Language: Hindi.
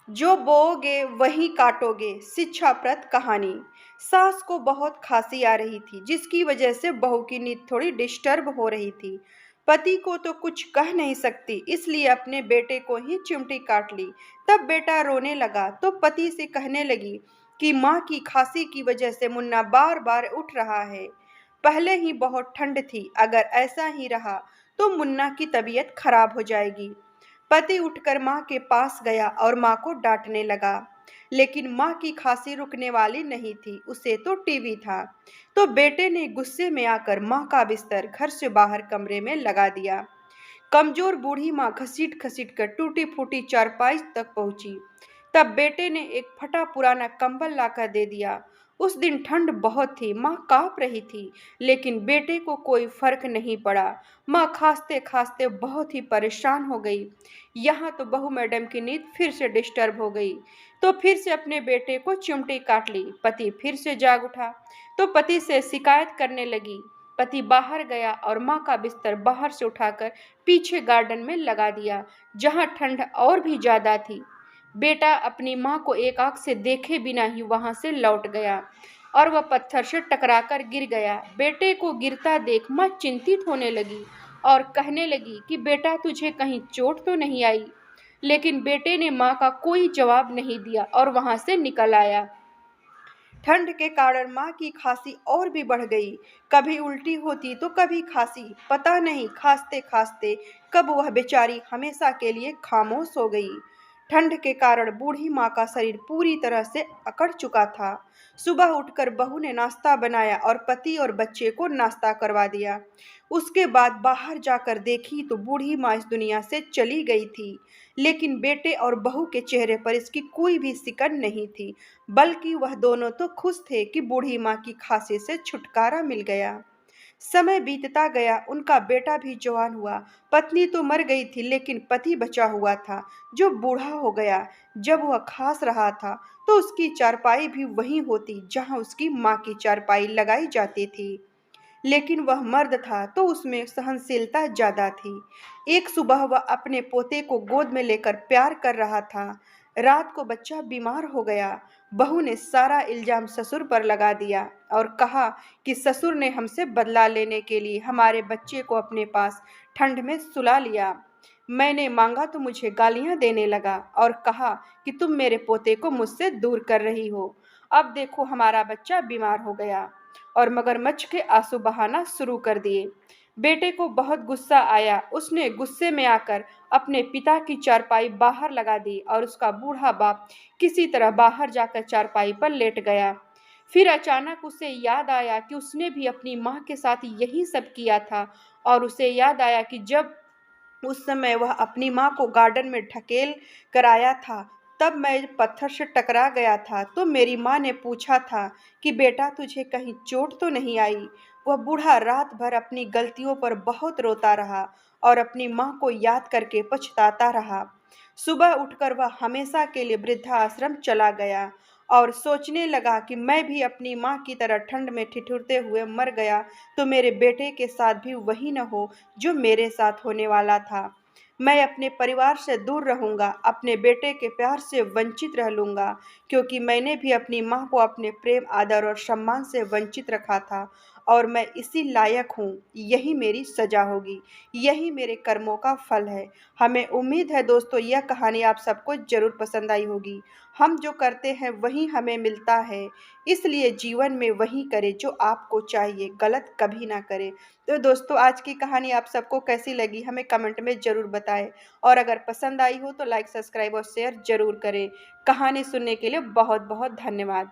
जो बोओगे वही काटोगे। शिक्षाप्रद कहानी। सास को बहुत खांसी आ रही थी, जिसकी वजह से बहू की नींद थोड़ी डिस्टर्ब हो रही थी। पति को तो कुछ कह नहीं सकती, इसलिए अपने बेटे को ही चिमटी काट ली। तब बेटा रोने लगा तो पति से कहने लगी कि माँ की खांसी की वजह से मुन्ना बार बार उठ रहा है। पहले ही बहुत ठंड थी, अगर ऐसा ही रहा तो मुन्ना की तबीयत खराब हो जाएगी। पति उठकर माँ के पास गया और माँ को डांटने लगा, लेकिन माँ की खांसी रुकने वाली नहीं थी, उसे तो टीवी था। तो बेटे ने गुस्से में आकर माँ का बिस्तर घर से बाहर कमरे में लगा दिया। कमजोर बूढ़ी माँ घसीट घसीट कर टूटी फूटी चारपाई तक पहुंची। तब बेटे ने एक फटा पुराना कंबल लाकर दे दिया। उस दिन ठंड बहुत थी, माँ कांप रही थी, लेकिन बेटे को कोई फर्क नहीं पड़ा। माँ खांसते खांसते बहुत ही परेशान हो गई। यहाँ तो बहू मैडम की नींद फिर से डिस्टर्ब हो गई, तो फिर से अपने बेटे को चिमटी काट ली। पति फिर से जाग उठा तो पति से शिकायत करने लगी। पति बाहर गया और माँ का बिस्तर बाहर से उठाकर पीछे गार्डन में लगा दिया, जहाँ ठंड और भी ज्यादा थी। बेटा अपनी माँ को एक आंख से देखे बिना ही वहां से लौट गया और वह पत्थर से टकराकर गिर गया। बेटे को गिरता देख माँ चिंतित होने लगी और कहने लगी कि बेटा तुझे कहीं चोट तो नहीं आई। लेकिन बेटे ने माँ का कोई जवाब नहीं दिया और वहां से निकल आया। ठंड के कारण माँ की खांसी और भी बढ़ गई। कभी उल्टी होती तो कभी खांसी, पता नहीं खांसते खांसते कब वह बेचारी हमेशा के लिए खामोश हो गई। ठंड के कारण बूढ़ी माँ का शरीर पूरी तरह से अकड़ चुका था। सुबह उठकर बहू ने नाश्ता बनाया और पति और बच्चे को नाश्ता करवा दिया। उसके बाद बाहर जाकर देखी तो बूढ़ी माँ इस दुनिया से चली गई थी, लेकिन बेटे और बहू के चेहरे पर इसकी कोई भी सिकन नहीं थी, बल्कि वह दोनों तो खुश थे कि बूढ़ी माँ की खांसी से छुटकारा मिल गया। समय बीतता गया, उनका बेटा भी जवान हुआ। पत्नी तो मर गई थी, लेकिन पति बचा हुआ था, जो बूढ़ा हो गया। जब वह खास रहा था तो उसकी चारपाई भी वही होती जहां उसकी माँ की चारपाई लगाई जाती थी, लेकिन वह मर्द था तो उसमें सहनशीलता ज्यादा थी। एक सुबह वह अपने पोते को गोद में लेकर प्यार कर रहा था। रात को बच्चा बीमार हो गया। बहू ने सारा इल्जाम ससुर पर लगा दिया और कहा कि ससुर ने हमसे बदला लेने के लिए हमारे बच्चे को अपने पास ठंड में सुला लिया। मैंने मांगा तो मुझे गालियां देने लगा और कहा कि तुम मेरे पोते को मुझसे दूर कर रही हो। अब देखो हमारा बच्चा बीमार हो गया, और मगरमच्छ के आंसू बहाना शुरू कर दिए। बेटे को बहुत गुस्सा आया। उसने गुस्से में आकर अपने पिता की चारपाई बाहर लगा दी और उसका बूढ़ा बाप किसी तरह बाहर जाकर चारपाई पर लेट गया। फिर अचानक उसे याद आया कि उसने भी अपनी माँ के साथ यही सब किया था, और उसे याद आया कि जब उस समय वह अपनी माँ को गार्डन में ढकेल कर आया था, तब मैं पत्थर से टकरा गया था तो मेरी माँ ने पूछा था कि बेटा तुझे कहीं चोट तो नहीं आई। वह बूढ़ा रात भर अपनी गलतियों पर बहुत रोता रहा और अपनी माँ को याद करके पछताता रहा। सुबह उठकर वह हमेशा के लिए वृद्धाश्रम चला गया और सोचने लगा कि मैं भी अपनी माँ की तरह ठंड में ठिठुरते हुए मर गया तो मेरे बेटे के साथ भी वही न हो जो मेरे साथ होने वाला था। मैं अपने परिवार से दूर रहूंगा, अपने बेटे के प्यार से वंचित रह लूंगा, क्योंकि मैंने भी अपनी माँ को अपने प्रेम आदर और सम्मान से वंचित रखा था, और मैं इसी लायक हूँ। यही मेरी सजा होगी, यही मेरे कर्मों का फल है। हमें उम्मीद है दोस्तों यह कहानी आप सबको जरूर पसंद आई होगी। हम जो करते हैं वही हमें मिलता है, इसलिए जीवन में वही करें जो आपको चाहिए, गलत कभी ना करें। तो दोस्तों आज की कहानी आप सबको कैसी लगी हमें कमेंट में ज़रूर बताएं, और अगर पसंद आई हो तो लाइक सब्सक्राइब और शेयर ज़रूर करें। कहानी सुनने के लिए बहुत बहुत धन्यवाद।